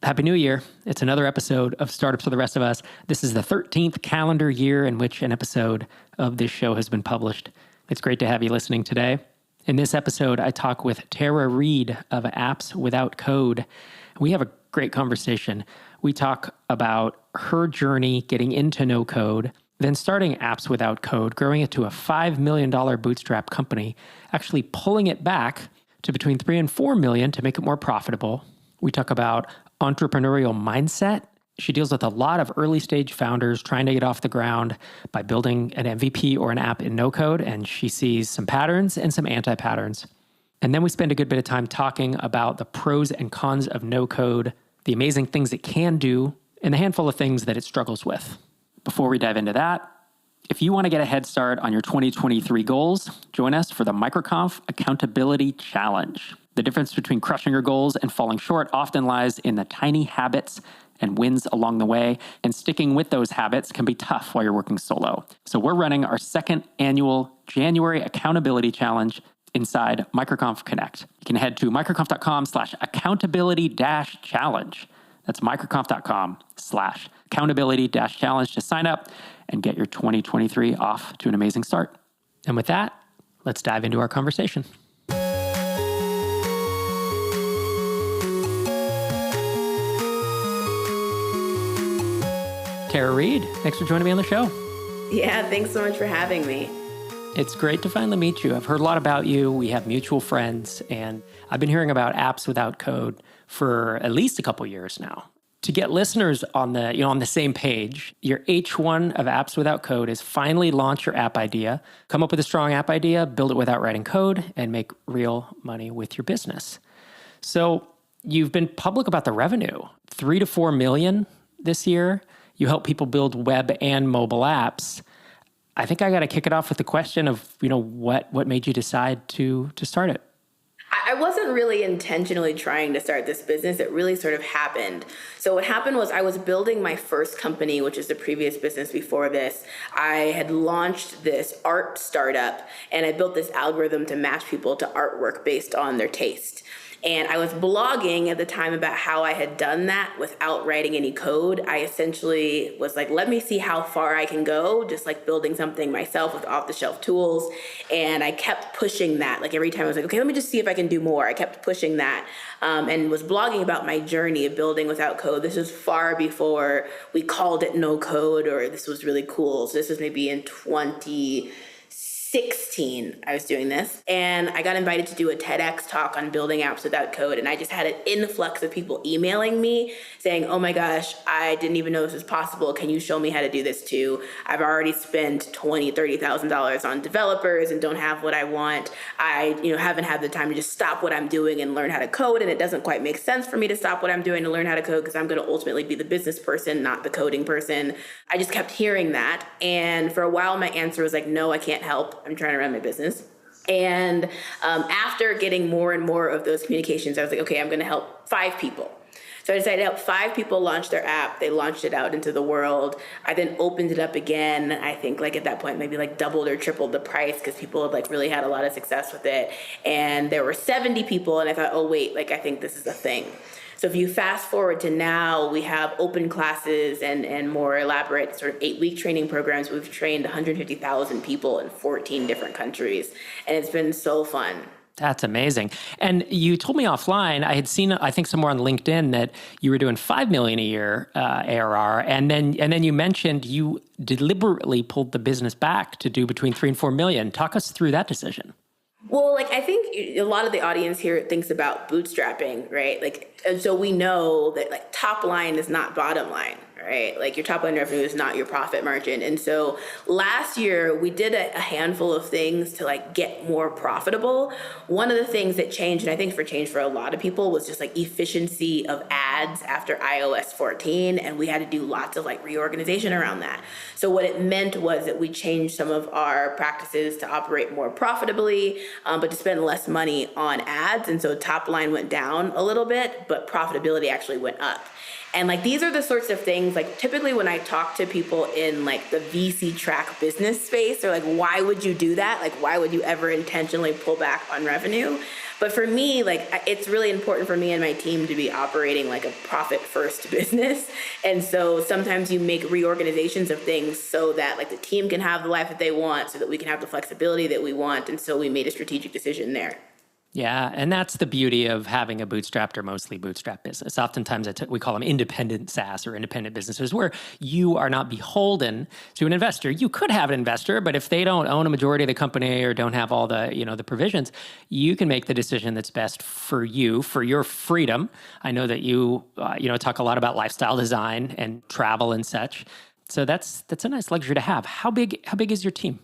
Happy New Year. It's another episode of Startups for the Rest of Us. This is the 13th calendar year in which an episode of this show has been published. It's great to have you listening today. In this episode, I talk with Tara Reid of Apps Without Code. We have a great conversation. We talk about her journey getting into no code, then starting Apps Without Code, growing it to a $5 million bootstrap company, actually pulling it back to between $3 and $4 million to make it more profitable. We talk about entrepreneurial mindset. She deals with a lot of early stage founders trying to get off the ground by building an MVP or an app in no code, and she sees some patterns and some anti-patterns. And then we spend a good bit of time talking about the pros and cons of no code, the amazing things it can do, and the handful of things that it struggles with. Before we dive into that, if you want to get a head start on your 2023 goals, join us for the MicroConf Accountability Challenge. The difference between crushing your goals and falling short often lies in the tiny habits and wins along the way, and sticking with those habits can be tough while you're working solo. So we're running our second annual January Accountability Challenge inside MicroConf Connect. You can head to microconf.com/accountability-challenge. That's microconf.com/accountability-challenge to sign up and get your 2023 off to an amazing start. And with that, let's dive into our conversation. Tara Reid, thanks for joining me on the show. Yeah, thanks so much for having me. It's great to finally meet you. I've heard a lot about you. We have mutual friends, and I've been hearing about Apps Without Code for at least a couple years now. To get listeners on the same page, your H1 of Apps Without Code is finally launch your app idea, come up with a strong app idea, build it without writing code, and make real money with your business. So you've been public about the revenue, 3 to 4 million this year. You help people build web and mobile apps. I think I got to kick it off with the question of, what made you decide to start it? I wasn't really intentionally trying to start this business. It really sort of happened. So what happened was I was building my first company, which is the previous business before this. I had launched this art startup, and I built this algorithm to match people to artwork based on their taste. And I was blogging at the time about how I had done that without writing any code. I essentially was like, let me see how far I can go, just like building something myself with off-the-shelf tools. And I kept pushing that. Like every time I was like, okay, let me just see if I can do more. I kept pushing that and was blogging about my journey of building without code. This was far before we called it no code or this was really cool. So this was maybe in 2016, I was doing this, and I got invited to do a TEDx talk on building apps without code, and I just had an influx of people emailing me saying, oh my gosh, I didn't even know this was possible. Can you show me how to do this too? I've already spent $20,000, $30,000 on developers and don't have what I want. I haven't had the time to just stop what I'm doing and learn how to code, and it doesn't quite make sense for me to stop what I'm doing to learn how to code because I'm going to ultimately be the business person, not the coding person. I just kept hearing that, and for a while my answer was like, no, I can't help. I'm trying to run my business. And after getting more and more of those communications, I was like, okay, I'm going to help 5 people. So I decided to help 5 people launch their app. They launched it out into the world. I then opened it up again. I think at that point, maybe doubled or tripled the price because people had really had a lot of success with it. And there were 70 people. And I thought, oh, wait, I think this is a thing. So if you fast forward to now, we have open classes and more elaborate sort of 8-week training programs. We've trained 150,000 people in 14 different countries. And it's been so fun. That's amazing. And you told me offline, I had seen, I think somewhere on LinkedIn that you were doing $5 million a year ARR. And then you mentioned you deliberately pulled the business back to do between 3 and 4 million. Talk us through that decision. Well, I think a lot of the audience here thinks about bootstrapping, right? And so we know that top line is not bottom line, right? Your top line revenue is not your profit margin. And so last year we did a handful of things to get more profitable. One of the things that changed, and I think changed for a lot of people, was just efficiency of ads after iOS 14. And we had to do lots of reorganization around that. So what it meant was that we changed some of our practices to operate more profitably, but to spend less money on ads. And so top line went down a little bit, but profitability actually went up. And these are the sorts of things, typically when I talk to people in the VC track business space, they're why would you do that? Why would you ever intentionally pull back on revenue? But for me, like, it's really important for me and my team to be operating like a profit first business. And so sometimes you make reorganizations of things so that like the team can have the life that they want, so that we can have the flexibility that we want. And so we made a strategic decision there. Yeah, and that's the beauty of having a bootstrapped or mostly bootstrap business. Oftentimes we call them independent SaaS or independent businesses, where you are not beholden to an investor. You could have an investor, but if they don't own a majority of the company or don't have all the, the provisions, you can make the decision that's best for you, for your freedom. I know that you talk a lot about lifestyle design and travel and such. So that's a nice luxury to have. How big is your team?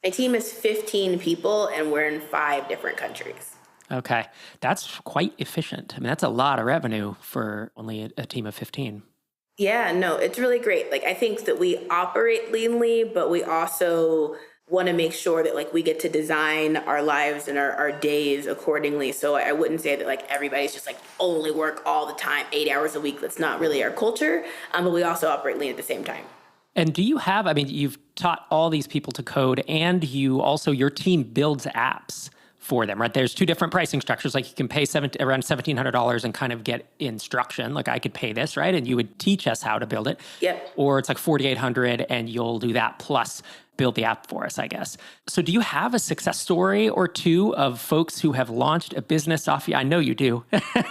My team is 15 people, and we're in 5 different countries. Okay. That's quite efficient. I mean, that's a lot of revenue for only a team of 15. Yeah, no, it's really great. Like, I think that we operate leanly, but we also want to make sure that like we get to design our lives and our days accordingly. So I wouldn't say that like everybody's just like only work all the time, 8 hours a week. That's not really our culture. But we also operate lean at the same time. And do you have, you've taught all these people to code, and your team builds apps for them, right? There's 2 different pricing structures. Like you can pay around $1,700 and kind of get instruction. Like I could pay this, right? And you would teach us how to build it. Yep. Or it's like $4,800 and you'll do that plus build the app for us, I guess. So do you have a success story or 2 of folks who have launched a business off you? I know you do.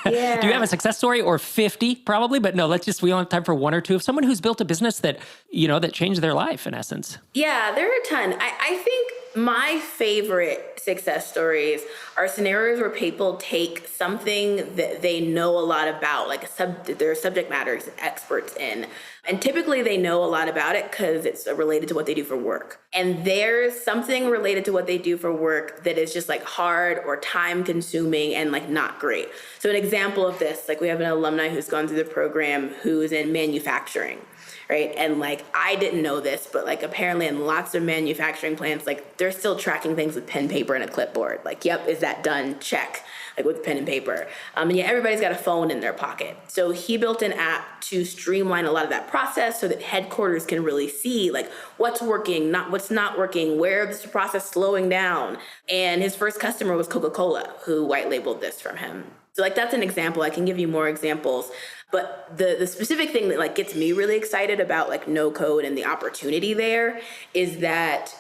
Yeah. Do you have a success story, or 50 probably? But no, we don't have time for 1 or 2 of someone who's built a business that, that changed their life in essence. Yeah, there are a ton. I think my favorite success stories are scenarios where people take something that they know a lot about, like they're subject matter experts in. And typically they know a lot about it because it's related to what they do for work. And there's something related to what they do for work that is just like hard or time consuming and like not great. So an example of this, like we have an alumni who's gone through the program who is in manufacturing. Right. And like, I didn't know this, but like apparently in lots of manufacturing plants, like they're still tracking things with pen, paper, and a clipboard. Like, yep, is that done? Check. Like with pen and paper. And yeah, everybody's got a phone in their pocket. So he built an app to streamline a lot of that process so that headquarters can really see like what's working, what's not working, where is the process slowing down. And his first customer was Coca-Cola, who white labeled this from him. So like that's an example. I can give you more examples. But the specific thing that like gets me really excited about like no code and the opportunity there is that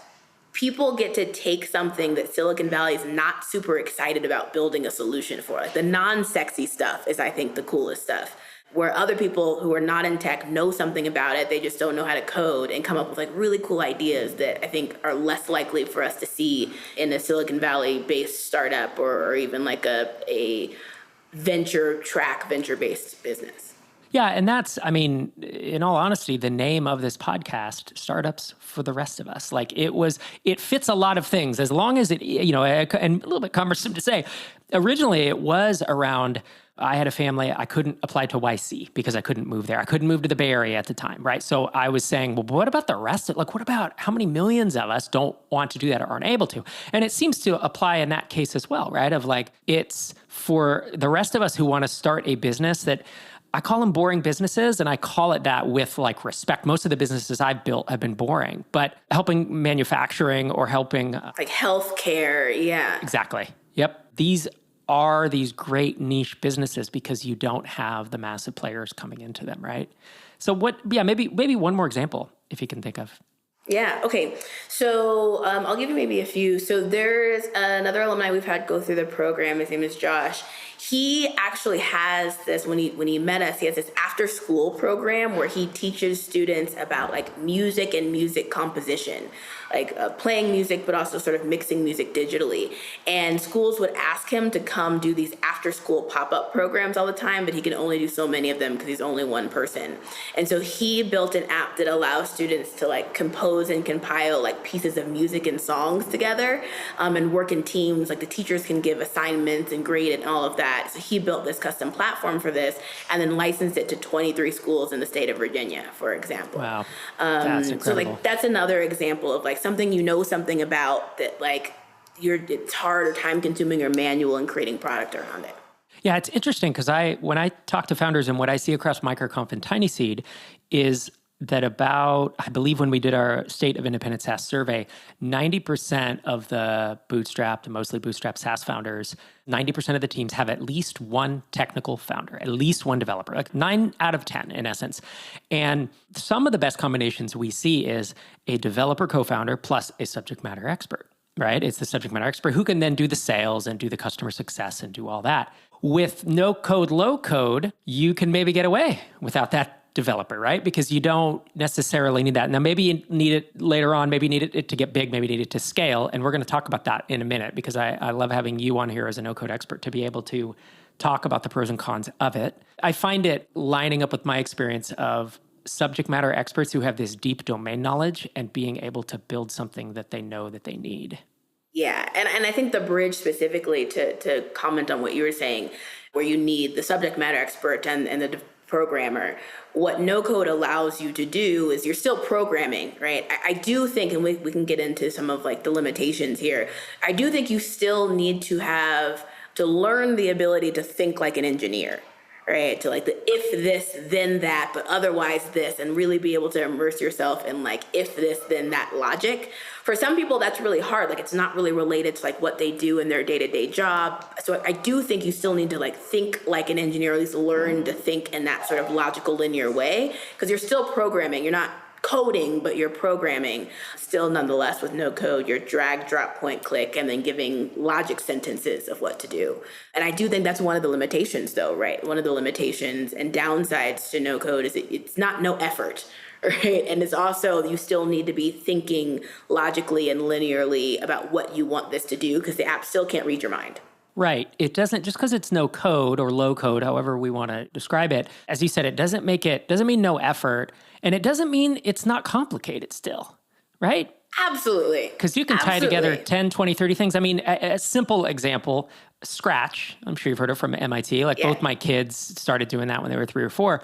people get to take something that Silicon Valley is not super excited about building a solution for. Like the non-sexy stuff is, I think, the coolest stuff. Where other people who are not in tech know something about it, they just don't know how to code and come up with like really cool ideas that I think are less likely for us to see in a Silicon Valley-based startup or even like a venture-based business. Yeah, and that's, in all honesty, the name of this podcast, Startups for the Rest of Us. Like it fits a lot of things as long as it, and a little bit cumbersome to say. Originally, it was around, I had a family, I couldn't apply to YC because I couldn't move there. I couldn't move to the Bay Area at the time, right? So I was saying, well, what about the rest of, like, what about how many millions of us don't want to do that or aren't able to? And it seems to apply in that case as well, right? Of like, it's for the rest of us who want to start a business that, I call them boring businesses, and I call it that with like respect. Most of the businesses I've built have been boring, but helping manufacturing or helping... like healthcare, yeah. Exactly. Yep. These are these great niche businesses because you don't have the massive players coming into them, right? So maybe one more example if you can think of. Yeah. Okay. So I'll give you maybe a few. So there's another alumni we've had go through the program. His name is Josh. He actually has this, when he met us, he has this after school program where he teaches students about like music and music composition, like playing music, but also sort of mixing music digitally. And schools would ask him to come do these after school pop-up programs all the time, but he can only do so many of them because he's only one person. And so he built an app that allows students to like compose and compile like pieces of music and songs together and work in teams. Like the teachers can give assignments and grade it and all of that. So he built this custom platform for this and then licensed it to 23 schools in the state of Virginia, for example. Wow. That's incredible. So like that's another example of like something something about that like it's hard or time consuming or manual and creating product around it. Yeah, it's interesting because when I talk to founders and what I see across MicroConf and TinySeed is that about, I believe when we did our State of Independent SaaS survey, 90% of the bootstrapped, mostly bootstrapped SaaS founders, 90% of the teams have at least one technical founder, at least one developer, like 9 out of 10 in essence. And some of the best combinations we see is a developer co-founder plus a subject matter expert, right? It's the subject matter expert who can then do the sales and do the customer success and do all that. With no code, low code, you can maybe get away without that developer, right? Because you don't necessarily need that. Now, maybe you need it later on, maybe you need it to get big, maybe you need it to scale. And we're going to talk about that in a minute because I love having you on here as a no-code expert to be able to talk about the pros and cons of it. I find it lining up with my experience of subject matter experts who have this deep domain knowledge and being able to build something that they know that they need. Yeah, and I think the bridge specifically to comment on what you were saying, where you need the subject matter expert and the programmer, what no code allows you to do is you're still programming, right? I do think, and we can get into some of like the limitations here. I do think you still need to have to learn the ability to think like an engineer, right? To like the if this, then that, but otherwise this, and really be able to immerse yourself in like if this, then that logic. For some people, that's really hard. Like it's not really related to like what they do in their day-to-day job. So I do think you still need to like think like an engineer, or at least learn to think in that sort of logical linear way, because you're still programming. You're not coding, but you're programming. Still, nonetheless, with no code, you're drag, drop, point, click, and then giving logic sentences of what to do. And I do think that's one of the limitations, though, right? One of the limitations and downsides to no code is it's not no effort. Right. And it's also, you still need to be thinking logically and linearly about what you want this to do, because the app still can't read your mind. Right. It doesn't, just because it's no code or low code, however we want to describe it, as you said, it doesn't mean no effort. And it doesn't mean it's not complicated still. Right? Absolutely. Because you can tie together 10, 20, 30 things. I mean, a simple example, Scratch, I'm sure you've heard of from MIT. Like both my kids started doing that when they were 3 or 4.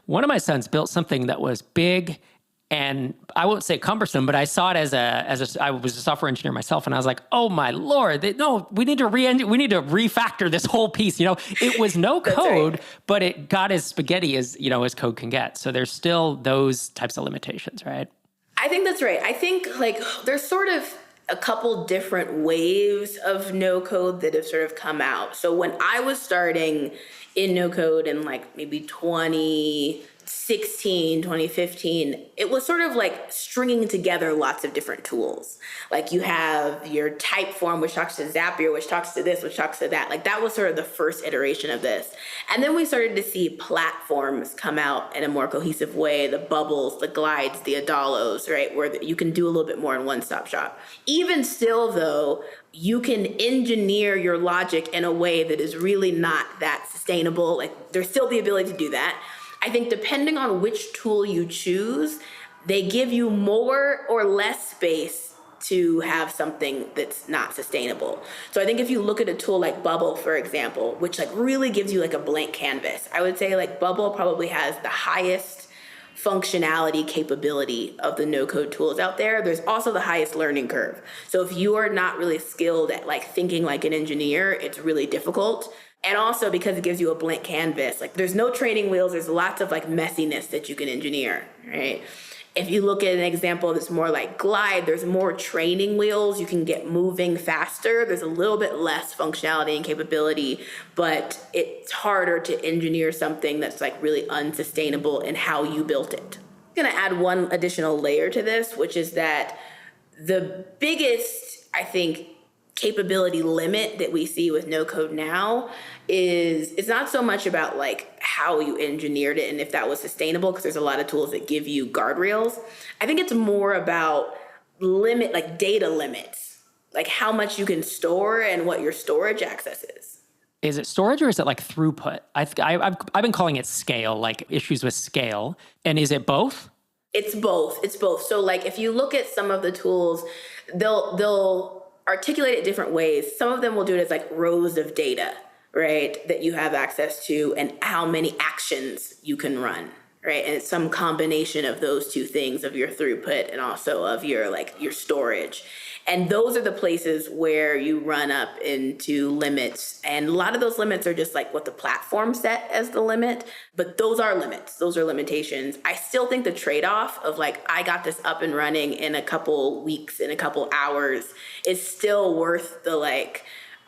One of my sons built something that was big and I won't say cumbersome, but I saw it as I was a software engineer myself, and I was like, oh my Lord, we need to refactor this whole piece. You know, it was no code, right, but it got as spaghetti as, as code can get. So there's still those types of limitations, right? I think that's right. I think like there's sort of a couple different waves of no code that have sort of come out. So when I was starting in no code in like maybe 2016, 2015, it was sort of like stringing together lots of different tools. Like you have your Typeform, which talks to Zapier, which talks to this, which talks to that. Like that was sort of the first iteration of this. And then we started to see platforms come out in a more cohesive way, the Bubbles, the Glides, the Adalos, right? Where you can do a little bit more in one-stop shop. Even still though, you can engineer your logic in a way that is really not that sustainable. Like there's still the ability to do that. I think depending on which tool you choose, they give you more or less space to have something that's not sustainable. So I think if you look at a tool like Bubble, for example, which like really gives you like a blank canvas, I would say like Bubble probably has the highest functionality capability of the no-code tools out there. There's also the highest learning curve. So if you are not really skilled at like thinking like an engineer, it's really difficult. And also because it gives you a blank canvas, like there's no training wheels, there's lots of like messiness that you can engineer, right? If you look at an example that's more like Glide, there's more training wheels, you can get moving faster, there's a little bit less functionality and capability, but it's harder to engineer something that's like really unsustainable in how you built it. I'm gonna add one additional layer to this, which is that the biggest, I think, capability limit that we see with no code now is it's not so much about like how you engineered it and if that was sustainable, because there's a lot of tools that give you guardrails. I think it's more about like data limits, like how much you can store and what your storage access is. Is it storage or is it like throughput? I've been calling it scale, like issues with scale. And is it both? It's both. It's both. So like if you look at some of the tools, they'll articulate it different ways. Some of them will do it as like rows of data, right, that you have access to and how many actions you can run, right? And it's some combination of those two things, of your throughput and also of your storage. And those are the places where you run up into limits. And a lot of those limits are just like what the platform set as the limit. But those are limits. Those are limitations. I still think the trade-off of like, I got this up and running in a couple weeks, in a couple hours, is still worth the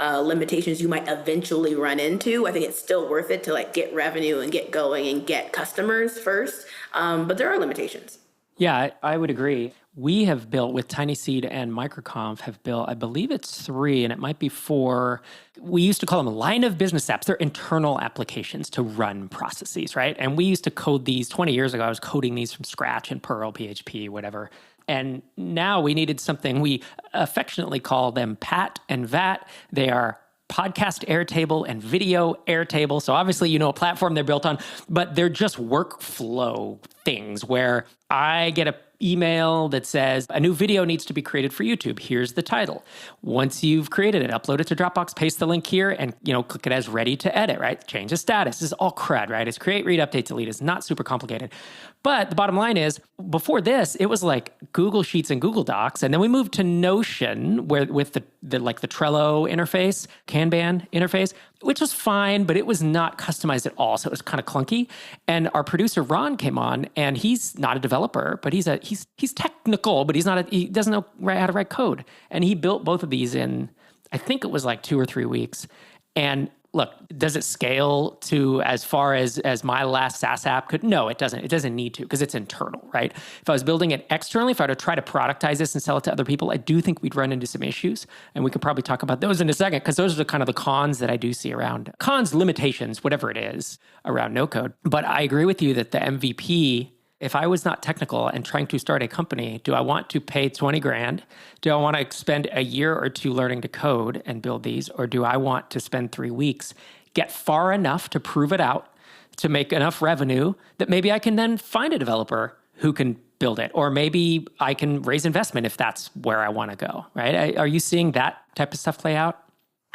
limitations you might eventually run into. I think it's still worth it to like get revenue and get going and get customers first. But there are limitations. Yeah, I would agree. We have built with Tiny Seed and Microconf have built, I believe it's 3 and it might be 4. We used to call them line of business apps. They're internal applications to run processes, right? And we used to code these 20 years ago. I was coding these from scratch in Perl, PHP, whatever. And now we needed something, we affectionately call them PAT and VAT. They are podcast Airtable and video Airtable. So obviously, you know, a platform they're built on, but they're just workflow things where I get a email that says a new video needs to be created for YouTube. Here's the title. Once you've created it, upload it to Dropbox, paste the link here, and click it as ready to edit, right? Change the status. This is all CRUD, right? It's create, read, update, delete. It's not super complicated. But the bottom line is, before this, it was like Google Sheets and Google Docs, and then we moved to Notion, where with the Trello interface, Kanban interface, which was fine, but it was not customized at all, so it was kind of clunky. And our producer Ron came on, and he's not a developer, but he's technical, but he doesn't know how to write code. And he built both of these in, I think it was like 2 or 3 weeks. And look, does it scale to as far as my last SaaS app could? No, it doesn't. It doesn't need to because it's internal, right? If I was building it externally, if I were to try to productize this and sell it to other people, I do think we'd run into some issues. And we could probably talk about those in a second because those are the kind of the cons that I do see around cons, limitations, whatever it is around no code. But I agree with you that the MVP, if I was not technical and trying to start a company, do I want to pay 20 grand? Do I want to spend a year or 2 learning to code and build these? Or do I want to spend 3 weeks, get far enough to prove it out, to make enough revenue that maybe I can then find a developer who can build it? Or maybe I can raise investment if that's where I want to go, right? Are you seeing that type of stuff play out?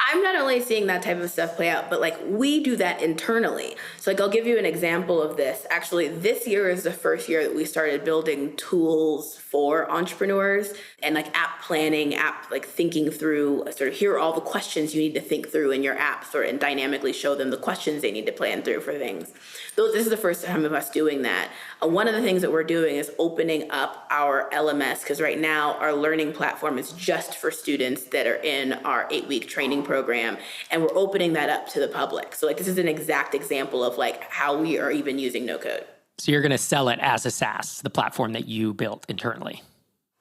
I'm not only seeing that type of stuff play out, but like we do that internally. So like I'll give you an example of this. Actually, this year is the first year that we started building tools for entrepreneurs and like app planning, app like thinking through sort of here are all the questions you need to think through in your app sort of and dynamically show them the questions they need to plan through for things. This is the first time of us doing that. One of the things that we're doing is opening up our LMS because right now our learning platform is just for students that are in our 8-week training program, and we're opening that up to the public. So like this is an exact example of like how we are even using no code. So you're going to sell it as a SaaS, the platform that you built internally.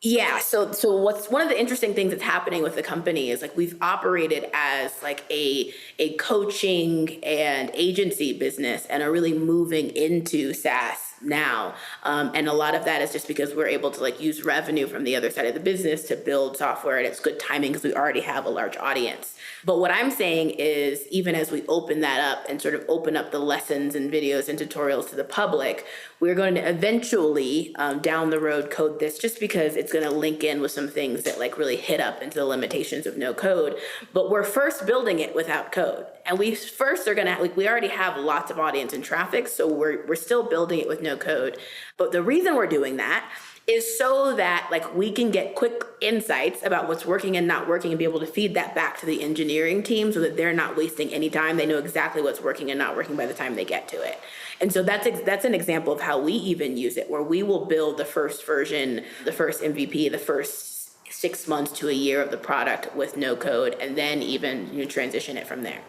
Yeah. So what's one of the interesting things that's happening with the company is like we've operated as like a coaching and agency business and are really moving into SaaS now. And a lot of that is just because we're able to like use revenue from the other side of the business to build software, and it's good timing because we already have a large audience. But what I'm saying is even as we open that up and sort of open up the lessons and videos and tutorials to the public, we're going to eventually down the road code this just because it's going to link in with some things that like really hit up into the limitations of no code. But we're first building it without code. And we first are going to, like, we already have lots of audience and traffic, so we're still building it with no code. But the reason we're doing that is so that like we can get quick insights about what's working and not working and be able to feed that back to the engineering team so that they're not wasting any time. They know exactly what's working and not working by the time they get to it. And so that's an example of how we even use it, where we will build the first version, the first MVP, the first 6 months to a year of the product with no code, and then even transition it from there.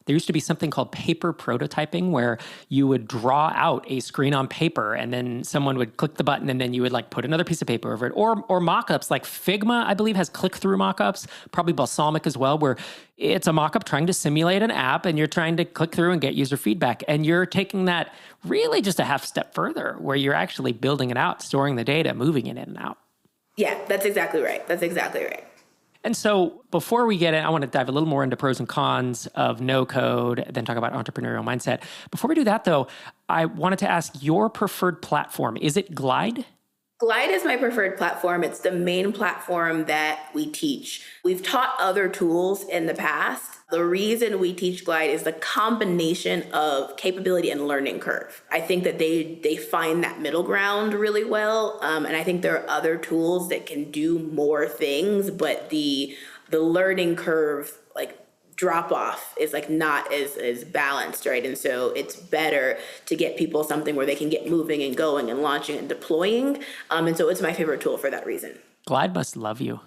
There used to be something called paper prototyping where you would draw out a screen on paper and then someone would click the button and then you would like put another piece of paper over it. Or mockups like Figma, I believe, has click-through mockups, probably Balsamic as well, where it's a mockup trying to simulate an app and you're trying to click through and get user feedback. And you're taking that really just a half step further where you're actually building it out, storing the data, moving it in and out. Yeah, that's exactly right. That's exactly right. And so before we get in, I want to dive a little more into pros and cons of no code, then talk about entrepreneurial mindset. Before we do that, though, I wanted to ask your preferred platform. Is it Glide? Glide is my preferred platform. It's the main platform that we teach. We've taught other tools in the past. The reason we teach Glide is the combination of capability and learning curve. I think that they find that middle ground really well. And I think there are other tools that can do more things, but the learning curve, like, drop off is like not as balanced, right? And so it's better to get people something where they can get moving and going and launching and deploying. And so it's my favorite tool for that reason. Glide must love you.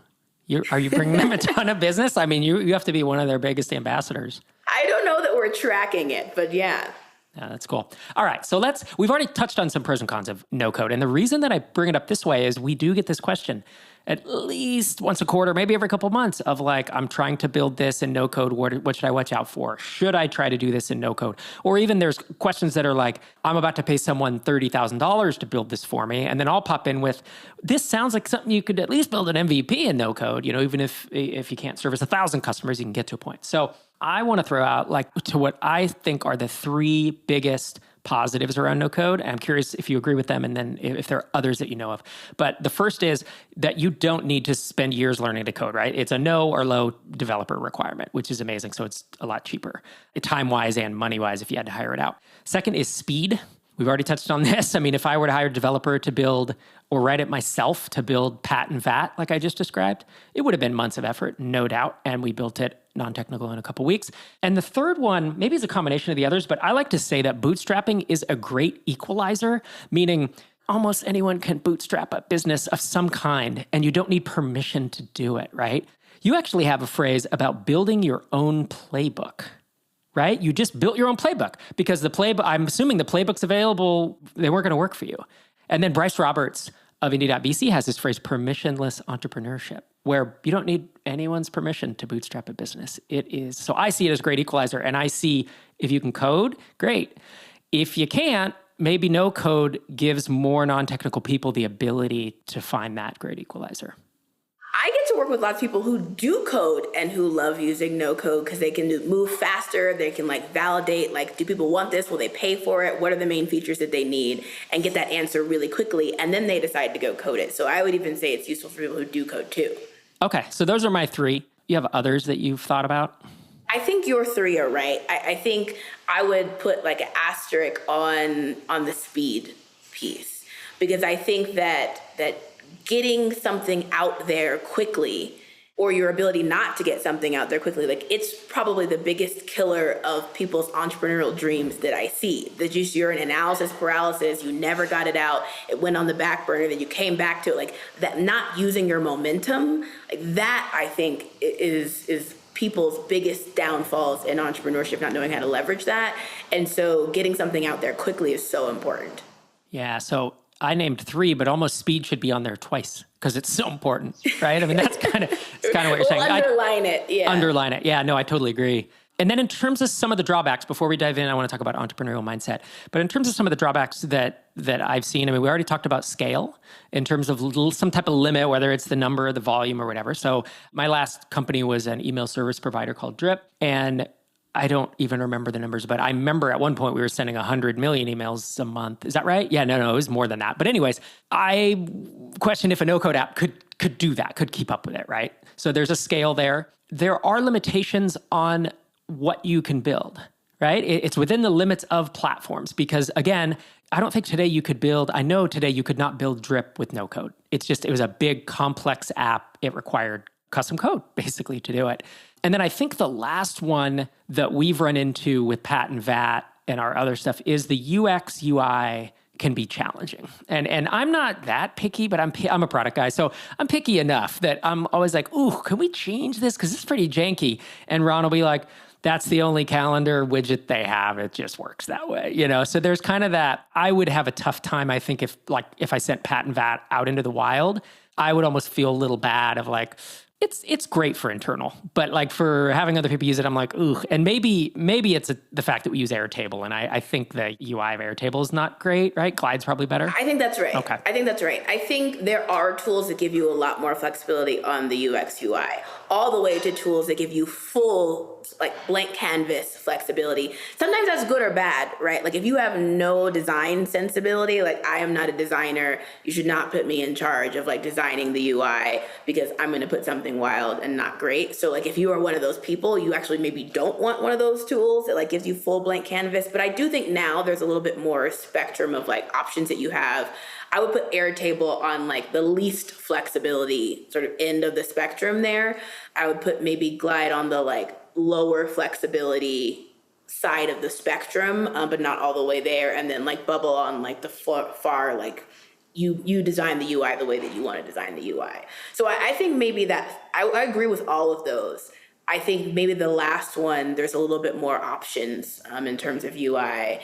Are you bringing them a ton of business? I mean, you have to be one of their biggest ambassadors. I don't know that we're tracking it, but yeah. Yeah, that's cool. All right, so we've already touched on some pros and cons of no code. And the reason that I bring it up this way is we do get this question at least once a quarter, maybe every couple of months, of like, I'm trying to build this in no code. What should I watch out for? Should I try to do this in no code? Or even there's questions that are like, I'm about to pay someone $30,000 to build this for me. And then I'll pop in with, this sounds like something you could at least build an MVP in no code. Even if you can't service 1,000 customers, you can get to a point. So I want to throw out to what I think are the three biggest positives around no code. And I'm curious if you agree with them and then if there are others that you know of. But the first is that you don't need to spend years learning to code, right? It's a no or low developer requirement, which is amazing. So it's a lot cheaper, time-wise and money-wise, if you had to hire it out. Second is speed. We've already touched on this. I mean, if I were to hire a developer to build or write it myself to build Pat and VAT, like I just described, it would have been months of effort, no doubt. And we built it non-technical in a couple weeks. And the third one, maybe it's a combination of the others, but I like to say that bootstrapping is a great equalizer, meaning almost anyone can bootstrap a business of some kind, and you don't need permission to do it, right? You actually have a phrase about building your own playbook, right? You just built your own playbook because I'm assuming the playbook's available, they weren't going to work for you. And then Bryce Roberts of Indie.vc has this phrase, permissionless entrepreneurship, where you don't need anyone's permission to bootstrap a business. So I see it as a great equalizer. And I see if you can code, great. If you can't, maybe no code gives more non-technical people the ability to find that great equalizer. I get to work with lots of people who do code and who love using no code because they can move faster. They can validate, do people want this? Will they pay for it? What are the main features that they need? And get that answer really quickly. And then they decide to go code it. So I would even say it's useful for people who do code too. Okay, so those are my three. You have others that you've thought about? I think your three are right. I think I would put an asterisk on the speed piece because I think that getting something out there quickly or your ability not to get something out there quickly, it's probably the biggest killer of people's entrepreneurial dreams that I see. You're in analysis paralysis, you never got it out, it went on the back burner, then you came back to it, that not using your momentum, that I think is people's biggest downfalls in entrepreneurship, not knowing how to leverage that. And so getting something out there quickly is so important. Yeah, so I named three, but almost speed should be on there twice because it's so important, right? I mean, that's kind of what you're saying. Underline it, yeah. Underline it. Yeah, no, I totally agree. And then in terms of some of the drawbacks, before we dive in, I want to talk about entrepreneurial mindset. But in terms of some of the drawbacks that I've seen, I mean, we already talked about scale in terms of some type of limit, whether it's the number or the volume or whatever. So my last company was an email service provider called Drip, and I don't even remember the numbers, but I remember at one point we were sending 100 million emails a month. Is that right? Yeah, no, it was more than that. But anyways, I question if a no-code app could do that, could keep up with it, right? So there's a scale there. There are limitations on what you can build, right? It's within the limits of platforms because, again, I don't think today you could not build Drip with no code. It was a big, complex app. It required custom code, basically, to do it. And then I think the last one that we've run into with Pat and VAT and our other stuff is the UX, UI can be challenging. And I'm not that picky, but I'm a product guy. So I'm picky enough that I'm always like, ooh, can we change this? Because it's pretty janky. And Ron will be like, that's the only calendar widget they have. It just works that way, So there's kind of that. I would have a tough time, I think, if I sent Pat and VAT out into the wild, I would almost feel a little bad of It's great for internal, but like for having other people use it, I'm like, ooh. And maybe it's the fact that we use Airtable, and I think the UI of Airtable is not great, right? Glide's probably better. I think that's right. Okay. I think that's right. I think there are tools that give you a lot more flexibility on the UX UI, all the way to tools that give you full, like blank canvas flexibility. Sometimes that's good or bad, right? Like if you have no design sensibility, like I am not a designer, you should not put me in charge of like designing the UI because I'm going to put something wild and not great. So like if you are one of those people, you actually maybe don't want one of those tools that like gives you full blank canvas. But I do think now there's a little bit more spectrum of like options that you have. I would put Airtable on like the least flexibility sort of end of the spectrum there. I would put maybe Glide on the like lower flexibility side of the spectrum, but not all the way there. And then like Bubble on like the far like you design the UI the way that you want to design the UI. So I think maybe that I agree with all of those. I think maybe the last one, there's a little bit more options in terms of UI.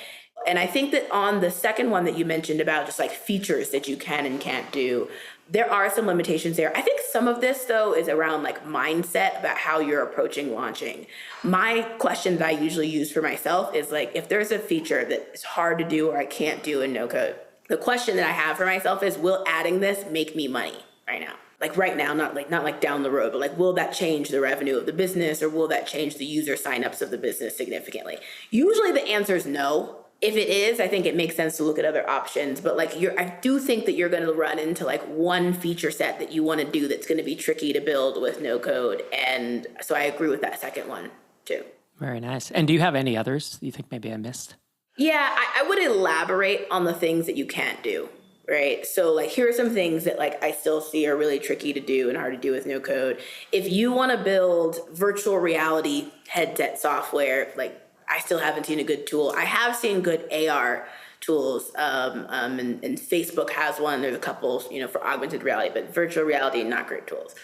And I think that on the second one that you mentioned about just like features that you can and can't do, there are some limitations there. I think some of this though is around like mindset about how you're approaching launching. My question that I usually use for myself is like, if there's a feature that is hard to do or I can't do in no code, the question that I have for myself is, will adding this make me money right now? Like right now, not like down the road, but like, will that change the revenue of the business or will that change the user signups of the business significantly? Usually the answer is no. If it is, I think it makes sense to look at other options. But like I do think that you're going to run into like one feature set that you want to do that's going to be tricky to build with no code. And so I agree with that second one too. Very nice. And do you have any others you think maybe I missed? Yeah, I would elaborate on the things that you can't do, right? So like, here are some things that like I still see are really tricky to do and hard to do with no code. If you want to build virtual reality headset software, like I still haven't seen a good tool. I have seen good AR tools, and Facebook has one. There's a couple, for augmented reality, but virtual reality, not great tools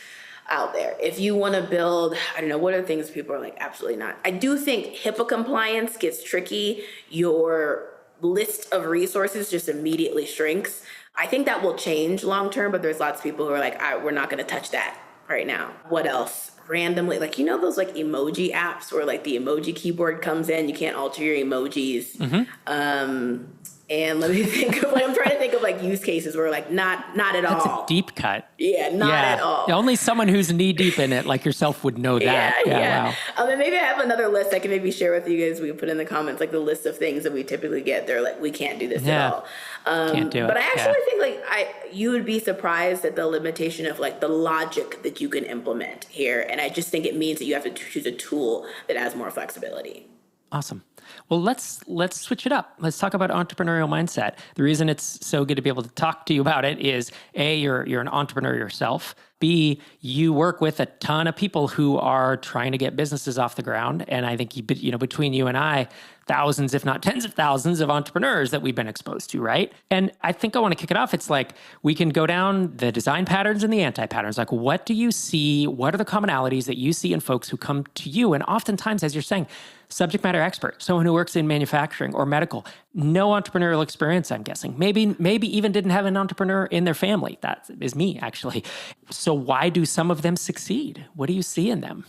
out there. If you want to build, I don't know, what are things people are like, absolutely not. I do think HIPAA compliance gets tricky. Your list of resources just immediately shrinks. I think that will change long term, but there's lots of people who are like, we're not going to touch that right now. What else? Randomly, like, those like emoji apps where like the emoji keyboard comes in, you can't alter your emojis. Mm-hmm. And let me think of, I'm trying to think of like use cases where like not at That's all. That's a deep cut. Yeah, not at all. Only someone who's knee deep in it like yourself would know that. Yeah. Wow. And maybe I have another list I can maybe share with you guys. We can put in the comments like the list of things that we typically get. They're like, we can't do this at all. Can't do it. But I actually think like you would be surprised at the limitation of like the logic that you can implement here. And I just think it means that you have to choose a tool that has more flexibility. Awesome. Well, let's switch it up. Let's talk about entrepreneurial mindset. The reason it's so good to be able to talk to you about it is A, you're an entrepreneur yourself. B, you work with a ton of people who are trying to get businesses off the ground. And I think, between you and I, thousands, if not tens of thousands of entrepreneurs that we've been exposed to, right? And I think I want to kick it off. It's like we can go down the design patterns and the anti-patterns. Like, what do you see? What are the commonalities that you see in folks who come to you? And oftentimes, as you're saying, subject matter expert, someone who works in manufacturing or medical, no entrepreneurial experience, I'm guessing. Maybe even didn't have an entrepreneur in their family. That is me, actually. So why do some of them succeed? What do you see in them?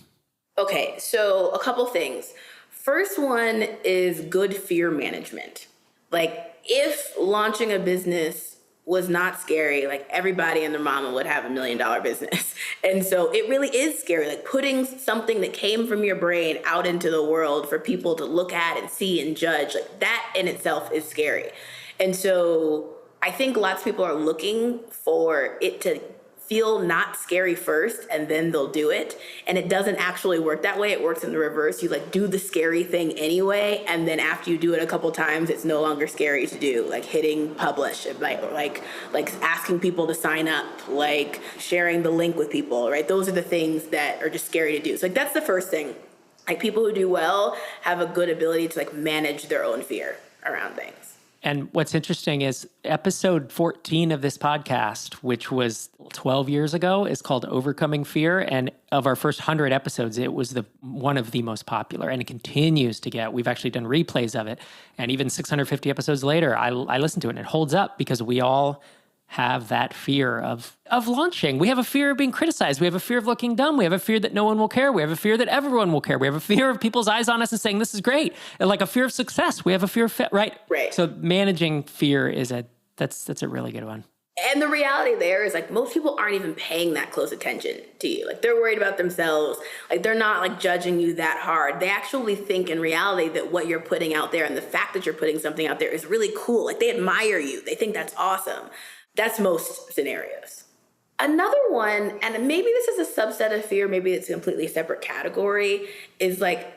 Okay, so a couple things. First one is good fear management. Like if launching a business was not scary, like everybody and their mama would have $1 million business. And so it really is scary, like putting something that came from your brain out into the world for people to look at and see and judge, like that in itself is scary. And so I think lots of people are looking for it to feel not scary first and then they'll do it. And it doesn't actually work that way. It works in the reverse. You like do the scary thing anyway. And then after you do it a couple times, it's no longer scary to do, like hitting publish, like asking people to sign up, like sharing the link with people, right? Those are the things that are just scary to do. So like, that's the first thing. Like people who do well have a good ability to like manage their own fear around things. And what's interesting is episode 14 of this podcast, which was 12 years ago, is called Overcoming Fear. And of our first 100 episodes, it was one of the most popular, and it continues to get. We've actually done replays of it. And even 650 episodes later, I listened to it, and it holds up because we all have that fear of launching. We have a fear of being criticized. We have a fear of looking dumb. We have a fear that no one will care. We have a fear that everyone will care. We have a fear of people's eyes on us and saying, this is great. And like a fear of success. We have a fear of, right? Right. So managing fear that's a really good one. And the reality there is like most people aren't even paying that close attention to you. Like they're worried about themselves. Like they're not like judging you that hard. They actually think in reality that what you're putting out there and the fact that you're putting something out there is really cool. Like they admire you. They think that's awesome. That's most scenarios. Another one, and maybe this is a subset of fear, maybe it's a completely separate category, is like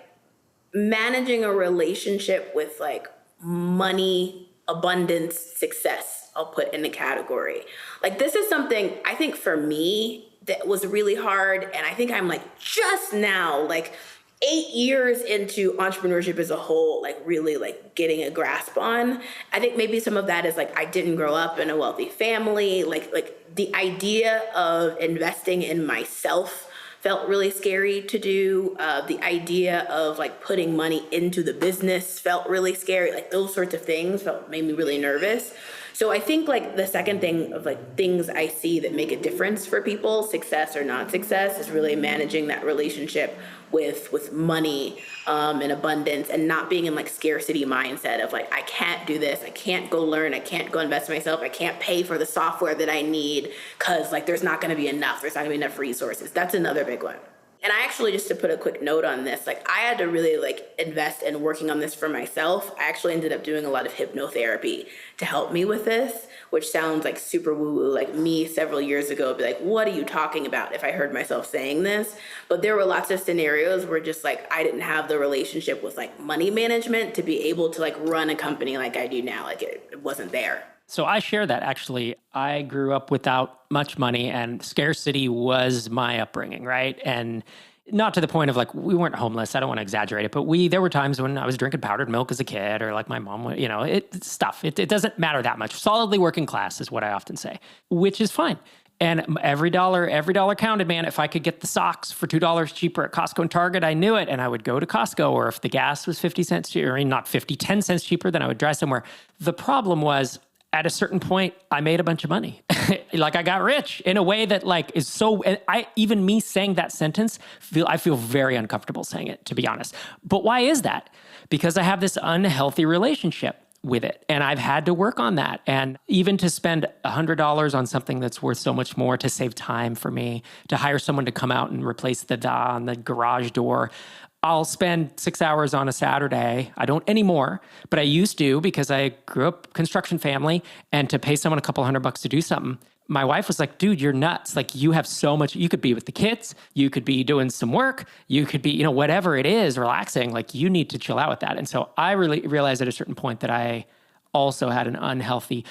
managing a relationship with like money, abundance, success, I'll put in the category. Like this is something I think for me that was really hard. And I think I'm like just now, like 8 years into entrepreneurship as a whole, like really like getting a grasp on. I think maybe some of that is like I didn't grow up in a wealthy family. Like the idea of investing in myself felt really scary to do. The idea of like putting money into the business felt really scary. Like those sorts of things made me really nervous. So I think like the second thing of like things I see that make a difference for people, success or not success, is really managing that relationship with money and abundance, and not being in like scarcity mindset of like, I can't do this, I can't go learn, I can't go invest in myself, I can't pay for the software that I need because like there's not going to be enough, there's not going to be enough resources. That's another big one. And I actually, just to put a quick note on this, like I had to really like invest in working on this for myself. I actually ended up doing a lot of hypnotherapy to help me with this, which sounds like super woo-woo. Like me several years ago would be like, what are you talking about if I heard myself saying this? But there were lots of scenarios where just like I didn't have the relationship with like money management to be able to like run a company like I do now. Like it wasn't there. So I share that actually. I grew up without much money and scarcity was my upbringing, right? And not to the point of like, we weren't homeless. I don't want to exaggerate it, but there were times when I was drinking powdered milk as a kid, or like my mom, it doesn't matter that much. Solidly working class is what I often say, which is fine. And every dollar counted, man. If I could get the socks for $2 cheaper at Costco and Target, I knew it. And I would go to Costco, or if the gas was 50 cents cheaper, or not 50, 10 cents cheaper, then I would drive somewhere. The problem was, at a certain point, I made a bunch of money. Like I got rich in a way that like is so, even me saying that sentence, I feel very uncomfortable saying it, to be honest. But why is that? Because I have this unhealthy relationship with it. And I've had to work on that. And even to spend $100 on something that's worth so much more, to save time for me, to hire someone to come out and replace the on the garage door. I'll spend 6 hours on a Saturday. I don't anymore, but I used to, because I grew up construction family, and to pay someone a couple $100 to do something. My wife was like, dude, you're nuts. Like you have so much, you could be with the kids, you could be doing some work, you could be, whatever it is, relaxing. Like you need to chill out with that. And so I really realized at a certain point that I also had an unhealthy,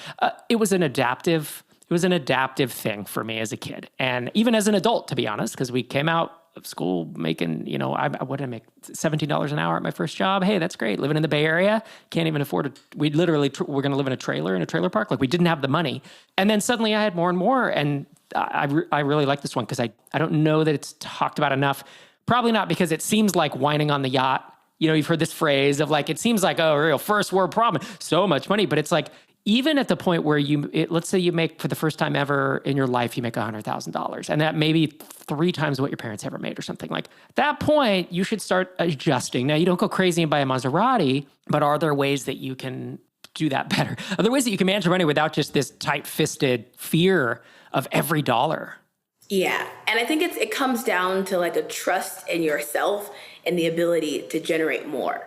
it was an adaptive thing for me as a kid. And even as an adult, to be honest, because we came out of school making, what did I make? $17 an hour at my first job. Hey, that's great. Living in the Bay Area, can't even afford it. We literally, we're going to live in a trailer park. Like we didn't have the money. And then suddenly I had more and more. And I really like this one because I don't know that it's talked about enough. Probably not because it seems like whining on the yacht. You've heard this phrase of like, it seems like, oh, real first world problem, so much money. But it's like, even at the point where let's say you make, for the first time ever in your life, you make $100,000, and that may be 3 times what your parents ever made or something. Like at that point, you should start adjusting. Now, you don't go crazy and buy a Maserati, but are there ways that you can do that better? Are there ways that you can manage your money without just this tight-fisted fear of every dollar? Yeah. And I think it comes down to like a trust in yourself and the ability to generate more.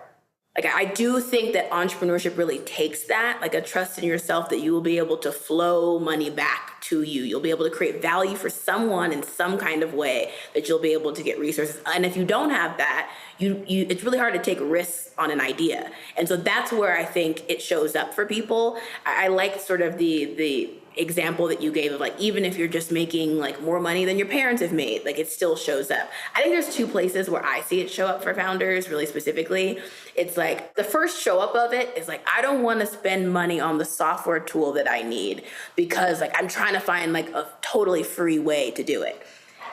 Like, I do think that entrepreneurship really takes that, like a trust in yourself that you will be able to flow money back to you. You'll be able to create value for someone in some kind of way that you'll be able to get resources. And if you don't have that, it's really hard to take risks on an idea. And so that's where I think it shows up for people. I like sort of the example that you gave of like, even if you're just making like more money than your parents have made, like it still shows up. I think there's 2 places where I see it show up for founders really specifically. It's like the first show up of it is like, I don't want to spend money on the software tool that I need because like I'm trying to find like a totally free way to do it.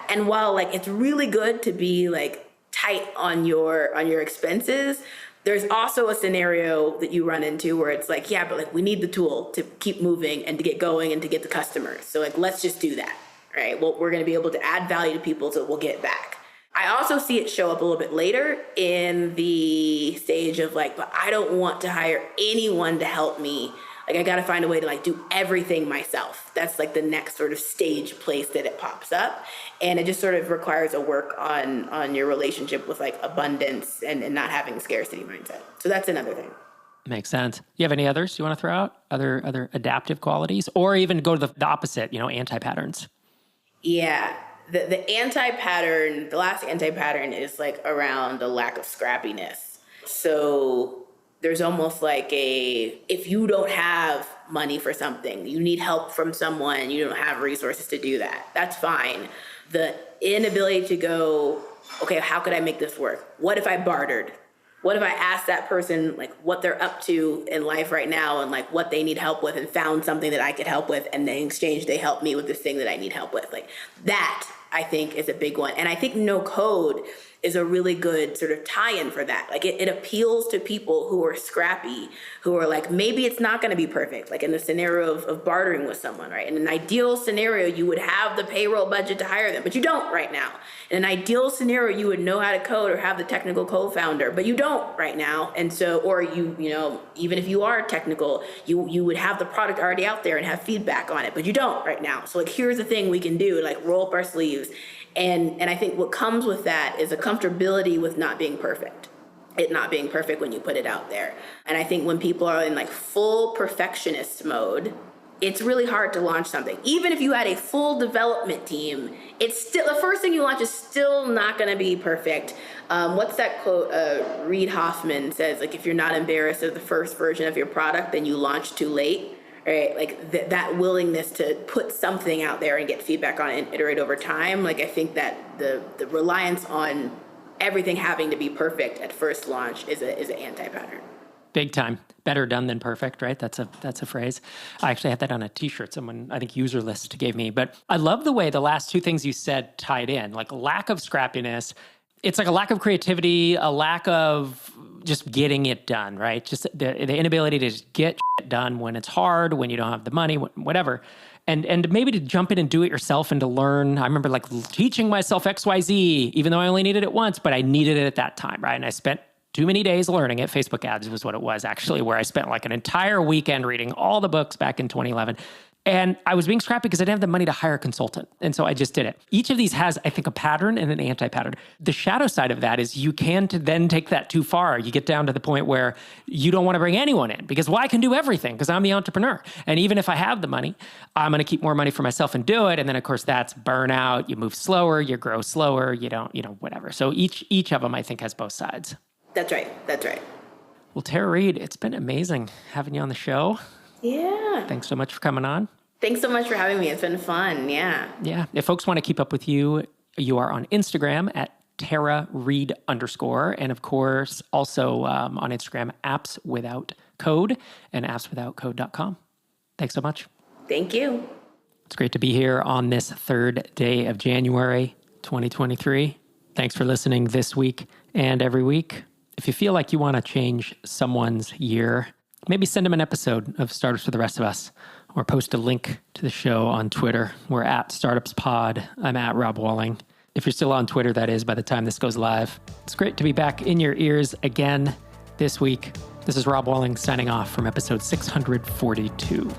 And while like it's really good to be like tight on your expenses, There's also a scenario that you run into where it's like, yeah, but like we need the tool to keep moving and to get going and to get the customers. So like, let's just do that, right? Well, we're going to be able to add value to people, so we'll get back. I also see it show up a little bit later in the stage of like, but I don't want to hire anyone to help me. Like I got to find a way to like do everything myself. That's like the next sort of stage place that it pops up. And it just sort of requires a work on your relationship with like abundance and not having scarcity mindset. So that's another thing. Makes sense. You have any others you want to throw out? Other adaptive qualities, or even go to the opposite, anti-patterns? Yeah. The anti-pattern, the last anti-pattern is like around the lack of scrappiness. So there's almost like if you don't have money for something, you need help from someone, you don't have resources to do that, that's fine. The inability to go, okay, how could I make this work? What if I bartered? What if I asked that person like what they're up to in life right now and like what they need help with and found something that I could help with, and then in exchange they help me with this thing that I need help with? Like that, I think, is a big one. And I think no code is a really good sort of tie-in for that. Like it appeals to people who are scrappy, who are like, maybe it's not going to be perfect. Like in the scenario of bartering with someone, right? In an ideal scenario, you would have the payroll budget to hire them, but you don't right now. In an ideal scenario, you would know how to code or have the technical co-founder, but you don't right now. And so, or even if you are technical, you would have the product already out there and have feedback on it, but you don't right now. So like, here's the thing we can do, like roll up our sleeves. And I think what comes with that is a comfortability with not being perfect. It not being perfect when you put it out there. And I think when people are in like full perfectionist mode, it's really hard to launch something. Even if you had a full development team, it's still, the first thing you launch is still not going to be perfect. What's that quote? Reid Hoffman says, like, if you're not embarrassed of the first version of your product, then you launch too late. Right, like that willingness to put something out there and get feedback on it and iterate over time. Like I think that the reliance on everything having to be perfect at first launch is an anti-pattern. Big time. Better done than perfect, right? That's a phrase. I actually had that on a t-shirt someone, I think Userlist gave me. But I love the way the last two things you said tied in, like lack of scrappiness. It's like a lack of creativity, a lack of just getting it done, right? Just the inability to just get shit done when it's hard, when you don't have the money, whatever. And maybe to jump in and do it yourself and to learn. I remember like teaching myself XYZ, even though I only needed it once, but I needed it at that time, right? And I spent too many days learning it. Facebook ads was what it was actually, where I spent like an entire weekend reading all the books back in 2011. And I was being scrappy because I didn't have the money to hire a consultant. And so I just did it. Each of these has, I think, a pattern and an anti-pattern. The shadow side of that is you can then take that too far. You get down to the point where you don't want to bring anyone in because, well, I can do everything because I'm the entrepreneur. And even if I have the money, I'm going to keep more money for myself and do it. And then, of course, that's burnout. You move slower, you grow slower, you don't, whatever. So each of them, I think, has both sides. That's right. That's right. Well, Tara Reid, it's been amazing having you on the show. Yeah. Thanks so much for coming on. Thanks so much for having me. It's been fun. Yeah. Yeah. If folks want to keep up with you, you are on Instagram at Tara Reid _. And of course, also on Instagram, Apps Without Code and appswithoutcode.com. Thanks so much. Thank you. It's great to be here on this third day of January 2023. Thanks for listening this week and every week. If you feel like you want to change someone's year, maybe send them an episode of Startups for the Rest of Us, or post a link to the show on Twitter. We're at StartupsPod. I'm at Rob Walling. If you're still on Twitter, that is, by the time this goes live. It's great to be back in your ears again this week. This is Rob Walling signing off from episode 642.